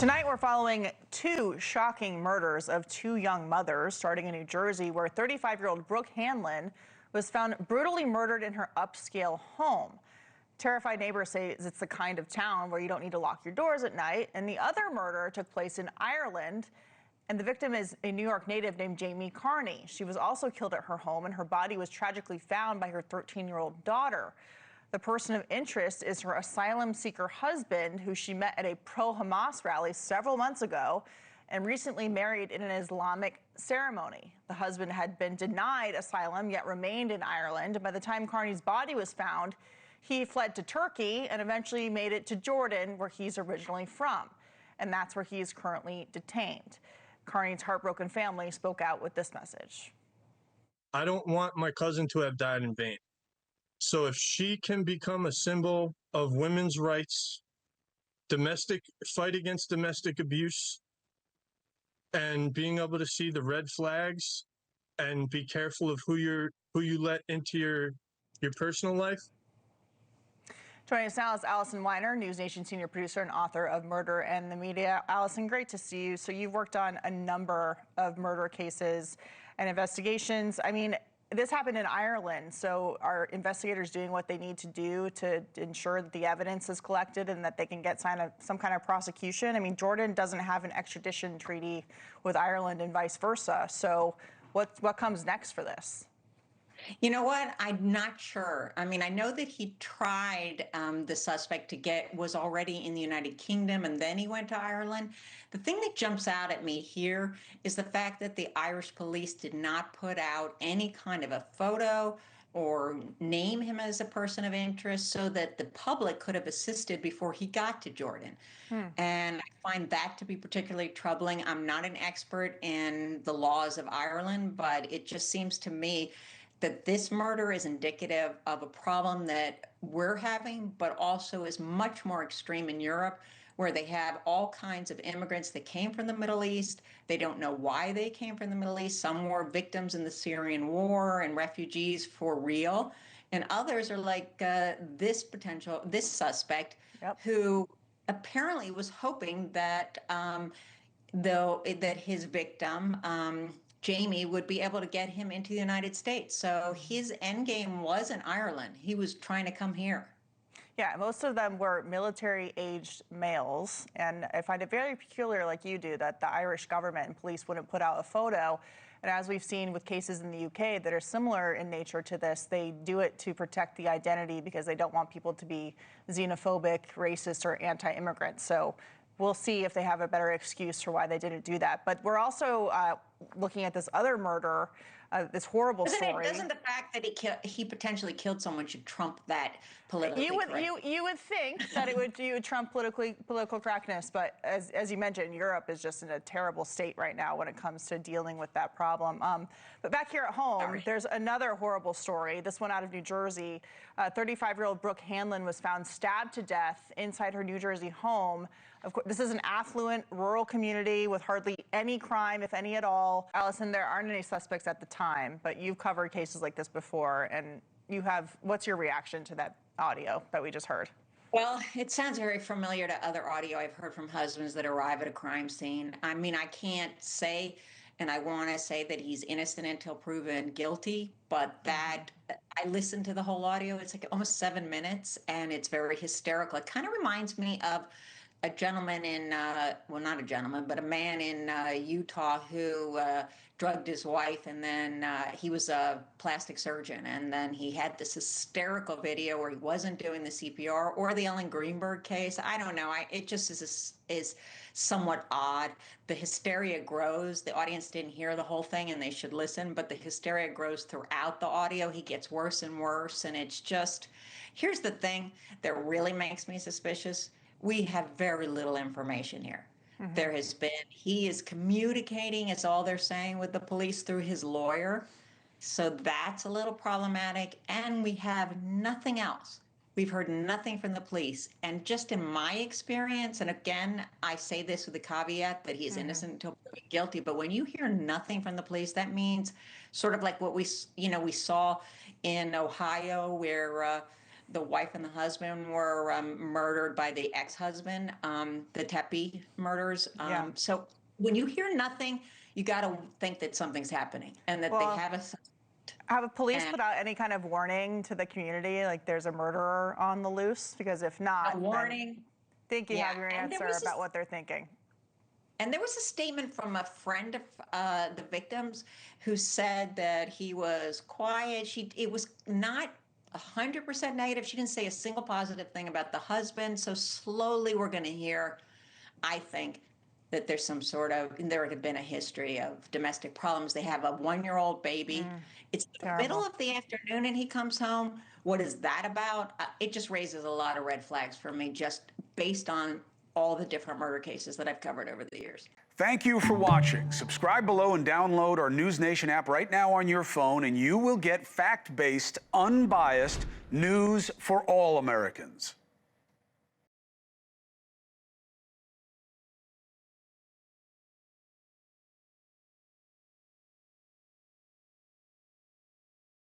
Tonight, we're following two shocking murders of two young mothers, starting in New Jersey, where 35-year-old Brooke Hanland was found brutally murdered in her upscale home. Terrified neighbors say it's the kind of town where you don't need to lock your doors at night. And the other murder took place in Ireland, and the victim is a New York native named Jamie Carney. She was also killed at her home, and her body was tragically found by her 13-year-old daughter. The person of interest is her asylum seeker husband, who she met at a pro-Hamas rally several months ago and recently married in an Islamic ceremony. The husband had been denied asylum, yet remained in Ireland. And by the time Carney's body was found, he fled to Turkey and eventually made it to Jordan, where he's originally from. And that's where he is currently detained. Carney's heartbroken family spoke out with this message. I don't want my cousin to have died in vain. So if she can become a symbol of women's rights, fight against domestic abuse, and being able to see the red flags and be careful of who you let into your personal life. Joining us now is Allison Weiner, NewsNation senior producer and author of Murder and the Media. Allison, great to see you. So you've worked on a number of murder cases and investigations. I mean, this happened in Ireland, so are investigators doing what they need to do to ensure that the evidence is collected and that they can get some kind of prosecution? I mean, Jordan doesn't have an extradition treaty with Ireland and vice versa. So what comes next for this? You know what? I'm not sure. I mean, I know that he tried, the suspect was already in the United Kingdom, and then he went to Ireland. The thing that jumps out at me here is the fact that the Irish police did not put out any kind of a photo or name him as a person of interest so that the public could have assisted before he got to Jordan. And I find that to be particularly troubling. I'm not an expert in the laws of Ireland, but it just seems to me that this murder is indicative of a problem that we're having, but also is much more extreme in Europe, where they have all kinds of immigrants that came from the Middle East. They don't know why they came from the Middle East. Some were victims in the Syrian war and refugees for real. And others are like this suspect, Yep. who apparently was hoping that that his victim, Jamie, would be able to get him into the United States. So his end game was in Ireland. He was trying to come here. Yeah, most of them were military-aged males, and I find it very peculiar, like you do, that the Irish government and police wouldn't put out a photo. And as we've seen with cases in the UK that are similar in nature to this, they do it to protect the identity because they don't want people to be xenophobic, racist, or anti-immigrant. So we'll see if they have a better excuse for why they didn't do that. But we're also looking at this other murder, this horrible story. Doesn't the fact that he potentially killed someone should trump that politically correct? You would think that it would trump political correctness, but as you mentioned, Europe is just in a terrible state right now when it comes to dealing with that problem. But back here at home, there's another horrible story. This one out of New Jersey. 35-year-old Brooke Hanland was found stabbed to death inside her New Jersey home. Of course, this is an affluent rural community with hardly any crime, if any at all. Allison, there aren't any suspects at the time, but you've covered cases like this before, and what's your reaction to that audio that we just heard? Well, it sounds very familiar to other audio I've heard from husbands that arrive at a crime scene. I mean, I can't say, and I want to say that he's innocent until proven guilty, but that I listened to the whole audio. It's like almost 7 minutes, and it's very hysterical. It kind of reminds me of a gentleman in, well, not a gentleman, but a man in Utah who drugged his wife, and then he was a plastic surgeon, and then he had this hysterical video where he wasn't doing the CPR, or the Ellen Greenberg case. I don't know. It just is somewhat odd. The hysteria grows. The audience didn't hear the whole thing, and they should listen, but the hysteria grows throughout the audio. He gets worse and worse, and it's just, here's the thing that really makes me suspicious. We have very little information here. There has been, he is communicating, it's all they're saying, with the police through his lawyer. So that's a little problematic. And we have nothing else. We've heard nothing from the police. And just in my experience, and again, I say this with the caveat that he is innocent until proven guilty, but when you hear nothing from the police, that means sort of like what we saw in Ohio, where the wife and the husband were murdered by the ex-husband, the Tepe murders. Yeah. So when you hear nothing, you got to think that something's happening and that they have a. Have police And- put out any kind of warning to the community, like there's a murderer on the loose? Because if not, A warning. I think you have your And there answer was about what they're thinking. And there was a statement from a friend of the victims who said that he was quiet. It was not 100% negative. She didn't say a single positive thing about the husband. So slowly we're going to hear, I think, that there's some sort of, there had been a history of domestic problems. They have a 1-year-old baby. It's the middle of the afternoon and he comes home. What is that about? It just raises a lot of red flags for me, just based on all the different murder cases that I've covered over the years. Thank you for watching. Subscribe below and download our NewsNation app right now on your phone, and you will get fact-based, unbiased news for all Americans.